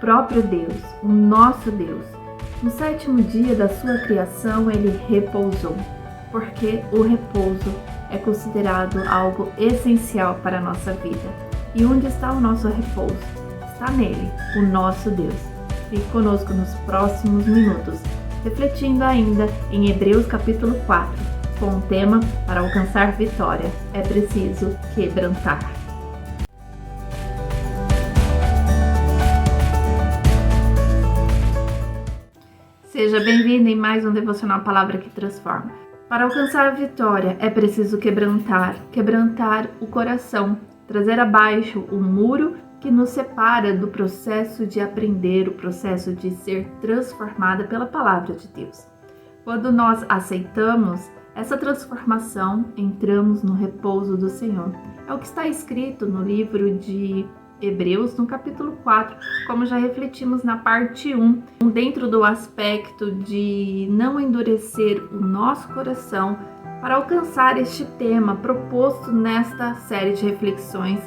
próprio Deus, o nosso Deus. No 7º dia da sua criação, ele repousou, porque o repouso é considerado algo essencial para a nossa vida. E onde está o nosso repouso? Está nele, o nosso Deus. Fique conosco nos próximos minutos, refletindo ainda em Hebreus capítulo 4, com o tema para alcançar vitória, é preciso quebrantar. Seja bem-vindo em mais um Devocional Palavra que Transforma. Para alcançar a vitória, é preciso quebrantar o coração, trazer abaixo o muro que nos separa do processo de aprender, o processo de ser transformada pela Palavra de Deus. Quando nós aceitamos essa transformação, entramos no repouso do Senhor. É o que está escrito no livro de Hebreus, no capítulo 4, como já refletimos na parte 1, dentro do aspecto de não endurecer o nosso coração para alcançar este tema proposto nesta série de reflexões.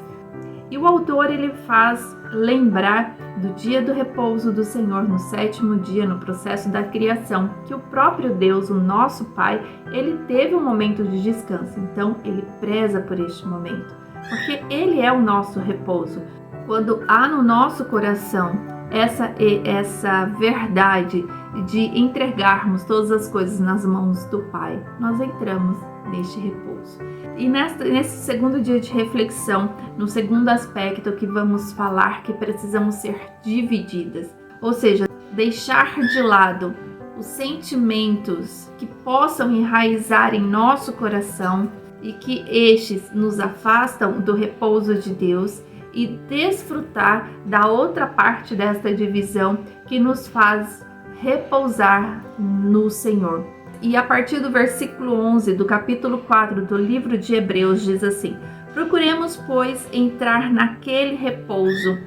E o autor ele faz lembrar do dia do repouso do Senhor no 7º dia, no processo da criação, que o próprio Deus, o nosso Pai, ele teve um momento de descanso. Então, ele preza por este momento, porque ele é o nosso repouso. Quando há no nosso coração essa verdade de entregarmos todas as coisas nas mãos do Pai, nós entramos neste repouso. E nesse 2º dia de reflexão, no segundo aspecto que vamos falar que precisamos ser divididas, ou seja, deixar de lado os sentimentos que possam enraizar em nosso coração e que estes nos afastam do repouso de Deus, e desfrutar da outra parte desta divisão que nos faz repousar no Senhor. E a partir do versículo 11 do capítulo 4 do livro de Hebreus diz assim: procuremos, pois, entrar naquele repouso,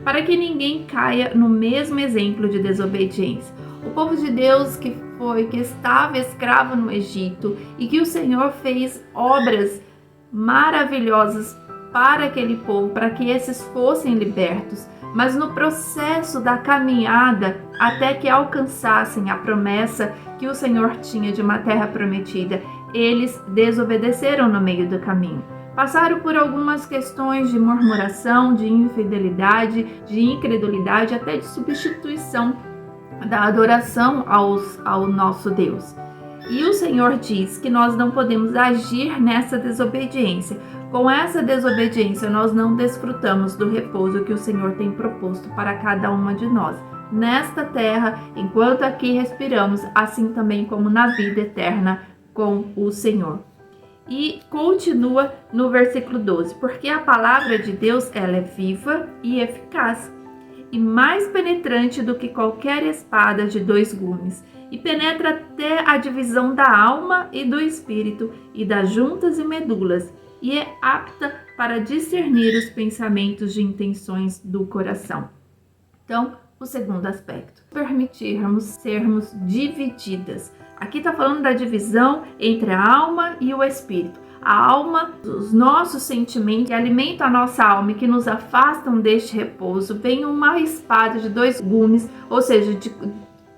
para que ninguém caia no mesmo exemplo de desobediência. O povo de Deus que estava escravo no Egito e que o Senhor fez obras maravilhosas para aquele povo, para que esses fossem libertos, mas no processo da caminhada até que alcançassem a promessa que o Senhor tinha de uma terra prometida, eles desobedeceram no meio do caminho. Passaram por algumas questões de murmuração, de infidelidade, de incredulidade, até de substituição da adoração ao nosso Deus. E o Senhor diz que nós não podemos agir nessa desobediência. Com essa desobediência, nós não desfrutamos do repouso que o Senhor tem proposto para cada uma de nós, nesta terra, enquanto aqui respiramos, assim também como na vida eterna com o Senhor. E continua no versículo 12, porque a palavra de Deus ela é viva e eficaz, e mais penetrante do que qualquer espada de 2 gumes, e penetra até a divisão da alma e do espírito, e das juntas e medulas, e é apta para discernir os pensamentos e intenções do coração. Então, o segundo aspecto, permitirmos sermos divididas. Aqui está falando da divisão entre a alma e o espírito. A alma, os nossos sentimentos que alimentam a nossa alma e que nos afastam deste repouso, vem uma espada de 2 gumes, ou seja,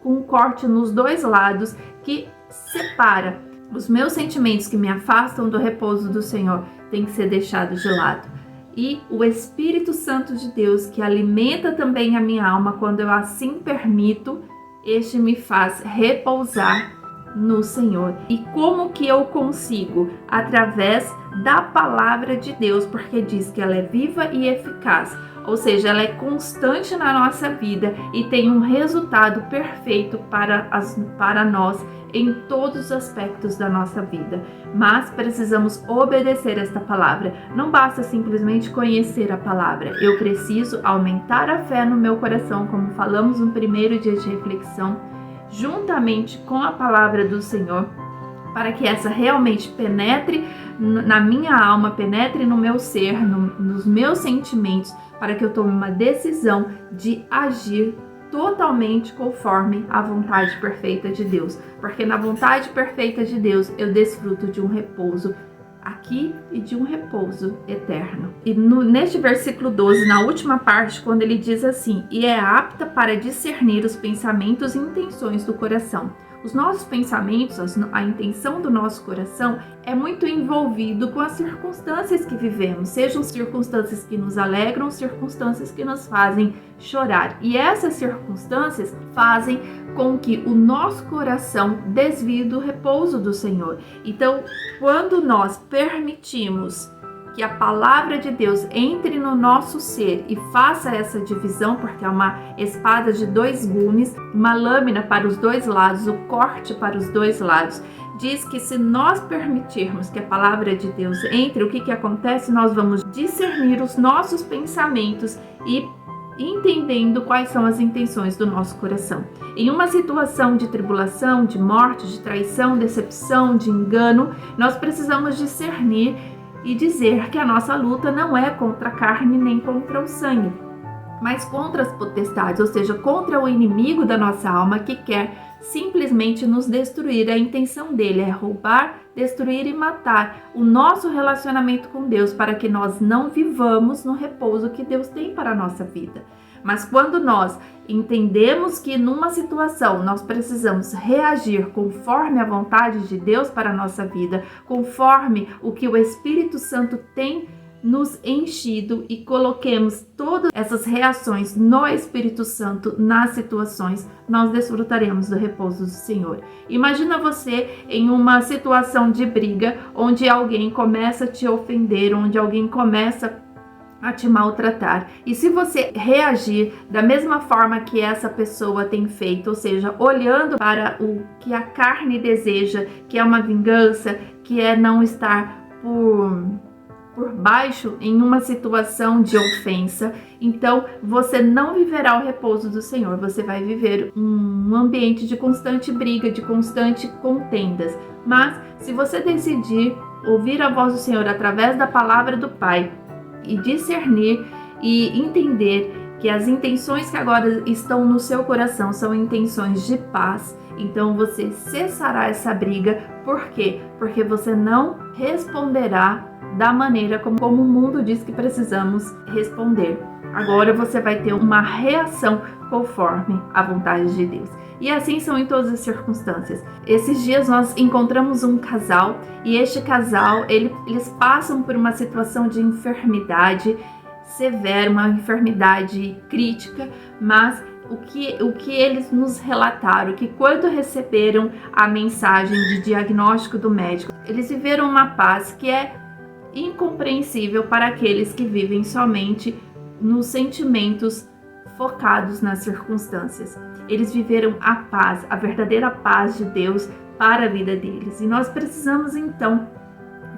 com um corte nos 2 lados que separa. Os meus sentimentos que me afastam do repouso do Senhor têm que ser deixados de lado. E o Espírito Santo de Deus, que alimenta também a minha alma, quando eu assim permito, este me faz repousar no Senhor. E como que eu consigo? Através da palavra de Deus, porque diz que ela é viva e eficaz. Ou seja, ela é constante na nossa vida e tem um resultado perfeito para nós em todos os aspectos da nossa vida. Mas precisamos obedecer esta palavra. Não basta simplesmente conhecer a palavra. Eu preciso aumentar a fé no meu coração, como falamos no primeiro dia de reflexão, juntamente com a palavra do Senhor, para que essa realmente penetre na minha alma, penetre no meu ser, nos meus sentimentos, para que eu tome uma decisão de agir totalmente conforme a vontade perfeita de Deus. Porque na vontade perfeita de Deus eu desfruto de um repouso aqui e de um repouso eterno. E neste versículo 12, na última parte, quando ele diz assim: e é apta para discernir os pensamentos e intenções do coração. Os nossos pensamentos, a intenção do nosso coração é muito envolvido com as circunstâncias que vivemos, sejam circunstâncias que nos alegram, circunstâncias que nos fazem chorar. E essas circunstâncias fazem com que o nosso coração desvie do repouso do Senhor. Então, quando nós permitimos que a palavra de Deus entre no nosso ser e faça essa divisão, porque é uma espada de 2 gumes, uma lâmina para os 2 lados, o corte para os 2 lados. Diz que se nós permitirmos que a palavra de Deus entre, o que acontece? Nós vamos discernir os nossos pensamentos e entendendo quais são as intenções do nosso coração. Em uma situação de tribulação, de morte, de traição, decepção, de engano, nós precisamos discernir e dizer que a nossa luta não é contra a carne nem contra o sangue, mas contra as potestades, ou seja, contra o inimigo da nossa alma que quer simplesmente nos destruir. A intenção dele é roubar, destruir e matar o nosso relacionamento com Deus, para que nós não vivamos no repouso que Deus tem para a nossa vida. Mas quando nós entendemos que numa situação nós precisamos reagir conforme a vontade de Deus para a nossa vida, conforme o que o Espírito Santo tem nos enchido, e coloquemos todas essas reações no Espírito Santo nas situações, nós desfrutaremos do repouso do Senhor. Imagina você em uma situação de briga, onde alguém começa a te ofender, onde alguém começa a te maltratar. E se você reagir da mesma forma que essa pessoa tem feito, ou seja, olhando para o que a carne deseja, que é uma vingança, que é não estar por baixo em uma situação de ofensa, então você não viverá o repouso do Senhor, você vai viver um ambiente de constante briga, de constante contendas. Mas se você decidir ouvir a voz do Senhor através da palavra do Pai e discernir e entender que as intenções que agora estão no seu coração são intenções de paz, então você cessará essa briga. Por quê? Porque você não responderá da maneira como o mundo diz que precisamos responder. Agora você vai ter uma reação conforme a vontade de Deus. E assim são em todas as circunstâncias. Esses dias nós encontramos um casal, e este casal, eles passam por uma situação de enfermidade severa, uma enfermidade crítica, mas o que eles nos relataram, que quando receberam a mensagem de diagnóstico do médico, eles viveram uma paz que é incompreensível para aqueles que vivem somente nos sentimentos focados nas circunstâncias. Eles viveram a paz, a verdadeira paz de Deus para a vida deles. E nós precisamos então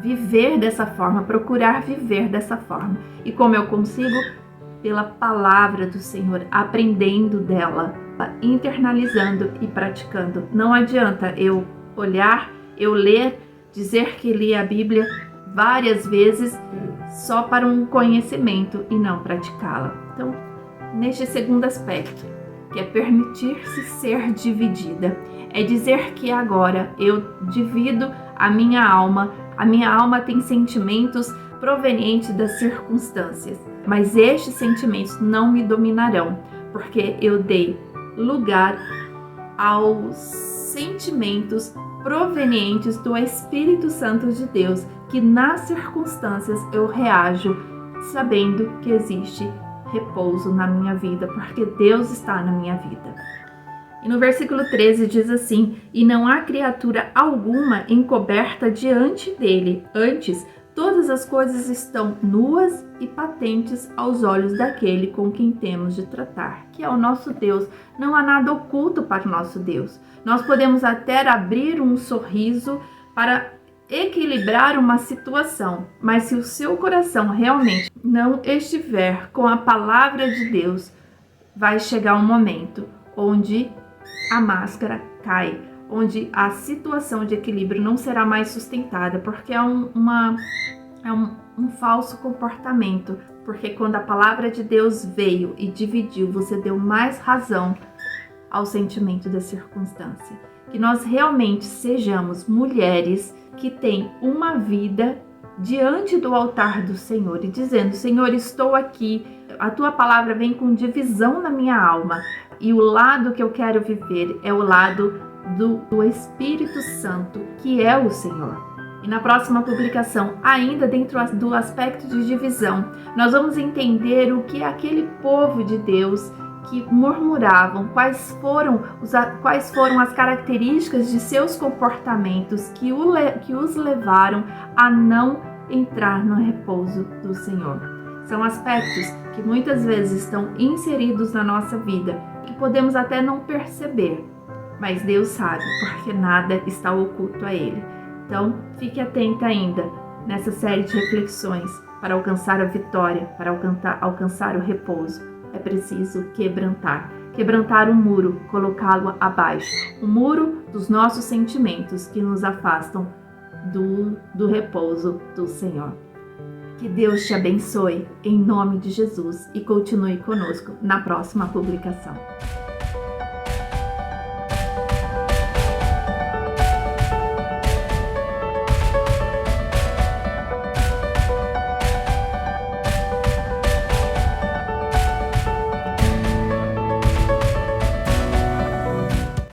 viver dessa forma, procurar viver dessa forma. E como eu consigo? Pela palavra do Senhor, aprendendo dela, internalizando e praticando. Não adianta eu olhar, eu ler, dizer que li a Bíblia várias vezes só para um conhecimento e não praticá-la. Então, neste segundo aspecto, que é permitir-se ser dividida, é dizer que agora eu divido a minha alma tem sentimentos provenientes das circunstâncias, mas estes sentimentos não me dominarão, porque eu dei lugar aos sentimentos provenientes do Espírito Santo de Deus, que nas circunstâncias eu reajo sabendo que existe repouso na minha vida, porque Deus está na minha vida. E no versículo 13 diz assim: e não há criatura alguma encoberta diante dele, antes todas as coisas estão nuas e patentes aos olhos daquele com quem temos de tratar, que é o nosso Deus. Não há nada oculto para o nosso Deus. Nós podemos até abrir um sorriso para equilibrar uma situação, mas se o seu coração realmente não estiver com a palavra de Deus, vai chegar um momento onde a máscara cai, onde a situação de equilíbrio não será mais sustentada, porque é um falso comportamento, porque quando a palavra de Deus veio e dividiu, você deu mais razão ao sentimento da circunstância. Que nós realmente sejamos mulheres que têm uma vida diante do altar do Senhor e dizendo: Senhor, estou aqui, a tua palavra vem com divisão na minha alma e o lado que eu quero viver é o lado do Espírito Santo, que é o Senhor. E na próxima publicação, ainda dentro do aspecto de divisão, nós vamos entender o que aquele povo de Deus que murmuravam, quais foram as características de seus comportamentos que os levaram a não entrar no repouso do Senhor. São aspectos que muitas vezes estão inseridos na nossa vida, que podemos até não perceber, mas Deus sabe, porque nada está oculto a Ele. Então, fique atenta ainda nessa série de reflexões para alcançar a vitória, para alcançar o repouso. É preciso quebrantar o muro, colocá-lo abaixo, o muro dos nossos sentimentos que nos afastam do repouso do Senhor. Que Deus te abençoe em nome de Jesus e continue conosco na próxima publicação.